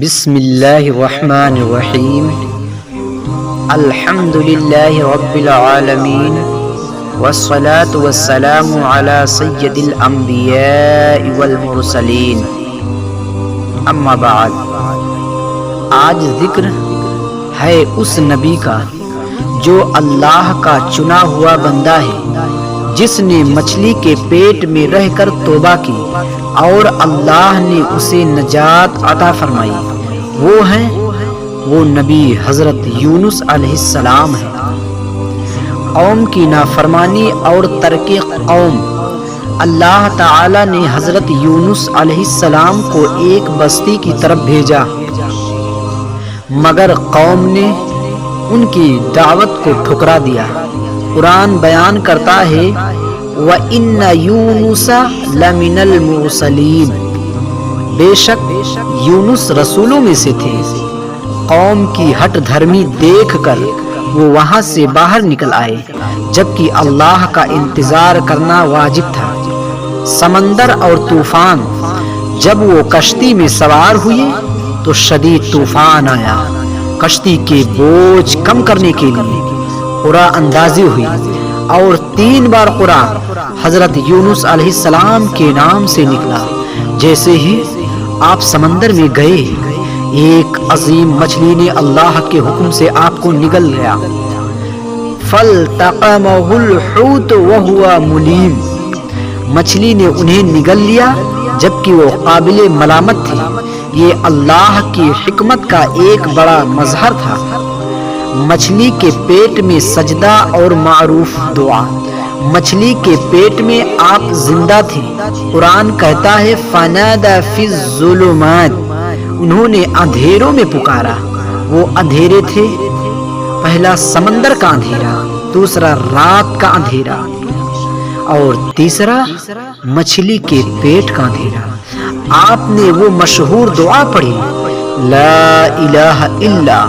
بسم اللہ الرحمن الرحیم الحمد للہ رب العالمین والصلاة والسلام علی سید الانبیاء والمرسلین اما بعد۔ آج ذکر ہے اس نبی کا جو اللہ کا چنا ہوا بندہ ہے، جس نے مچھلی کے پیٹ میں رہ کر توبہ کی اور اللہ نے اسے نجات عطا فرمائی۔ وہ نبی حضرت یونس علیہ السلام ہے۔ قوم کی نافرمانی اور ترک قوم۔ اللہ تعالی نے حضرت یونس علیہ السلام کو ایک بستی کی طرف بھیجا، مگر قوم نے ان کی دعوت کو ٹھکرا دیا۔ قرآن بیان کرتا ہے وَإِنَّ يُونُسَ لَمِنَ الْمُرْسَلِينَ، بے شک یونس رسولوں میں سے تھے۔ قوم کی ہٹ دھرمی دیکھ کر وہ وہاں سے باہر نکل آئے، جبکہ اللہ کا انتظار کرنا واجب تھا۔ سمندر اور طوفان۔ جب وہ کشتی میں سوار ہوئے تو شدید طوفان آیا۔ کشتی کے بوجھ کم کرنے کے لیے قرآن اندازی ہوئی اور 3 بار قرآن حضرت یونس علیہ السلام کے نام سے نکلا۔ جیسے ہی آپ سمندر میں گئے، ایک عظیم مچھلی نے اللہ کے حکم سے آپ کو نگل لیا۔ فَالْتَقَمَهُ الْحُوتُ وَهُوَ مُلِيمٌ، مچھلی نے انہیں نگل لیا جبکہ وہ قابل ملامت تھی۔ یہ اللہ کی حکمت کا ایک بڑا مظہر تھا۔ مچھلی کے پیٹ میں سجدہ اور معروف دعا۔ مچھلی کے پیٹ میں آپ زندہ تھے۔ قرآن کہتا ہے فَنَادَى فِي الظُّلُمَاتِ، انہوں نے اندھیروں میں پکارا۔ وہ اندھیرے تھے، پہلا سمندر کا اندھیرا، دوسرا رات کا اندھیرا اور تیسرا مچھلی کے پیٹ کا اندھیرا۔ آپ نے وہ مشہور دعا پڑھی، لا الہ الا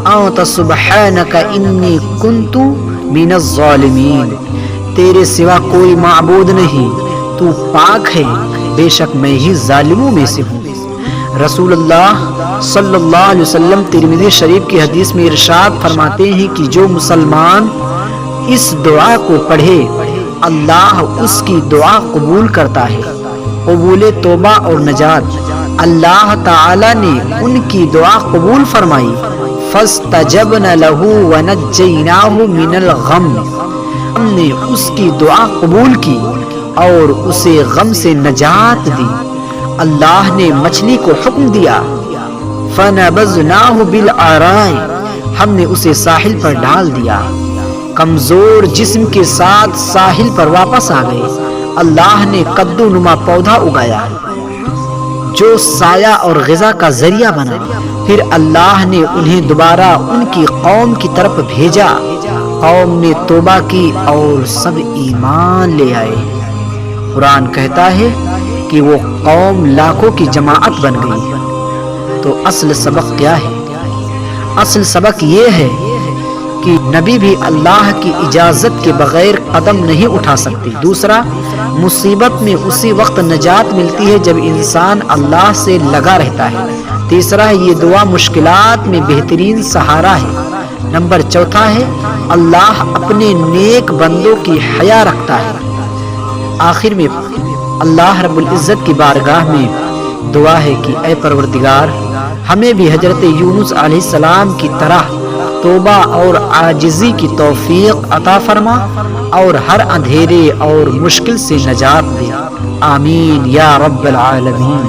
انت سبحانک انی کنت من الظالمین، تیرے سوا کوئی معبود نہیں، تو پاک ہے، بے شک میں ہی ظالموں میں سے ہوں۔ رسول اللہ صلی اللہ علیہ وسلم ترمذی شریف کی حدیث میں ارشاد فرماتے ہیں کہ جو مسلمان اس دعا کو پڑھے اللہ اس کی دعا قبول کرتا ہے، قبول توبہ اور نجات۔ اللہ تعالی نے ان کی دعا قبول فرمائی، فَاسْتَجَبْنَا لَهُ وَنَجَّيْنَاهُ مِنَ الْغَمِّ، ہم نے اس کی دعا قبول کی اور اسے غم سے نجات دی۔ اللہ نے مچھلی کو حکم دیا فَنَبَذْنَاهُ بِالْعَرَاءِ، ہم نے اسے ساحل پر ڈال دیا۔ کمزور جسم کے ساتھ ساحل پر واپس آ گئے۔ اللہ نے کدو نما پودا اگایا جو سایہ اور غذا کا ذریعہ بنا۔ پھر اللہ نے انہیں دوبارہ ان کی قوم کی طرف بھیجا۔ قوم نے توبہ کی اور سب ایمان لے آئے۔ قرآن کہتا ہے کہ وہ قوم لاکھوں کی جماعت بن گئی۔ تو اصل سبق کیا ہے؟ اصل سبق یہ ہے کہ نبی بھی اللہ کی اجازت کے بغیر قدم نہیں اٹھا سکتے۔ دوسرا، مصیبت میں اسی وقت نجات ملتی ہے جب انسان اللہ سے لگا رہتا ہے۔ تیسرا، یہ دعا مشکلات میں بہترین سہارا ہے۔ نمبر چوتھا ہے اللہ اپنے نیک بندوں کی حیا رکھتا ہے۔ آخر میں اللہ رب العزت کی بارگاہ میں دعا ہے کہ اے پروردگار، ہمیں بھی حضرت یونس علیہ السلام کی طرح توبہ اور عاجزی کی توفیق عطا فرما اور ہر اندھیرے اور مشکل سے نجات دے۔ آمین یا رب العالمین۔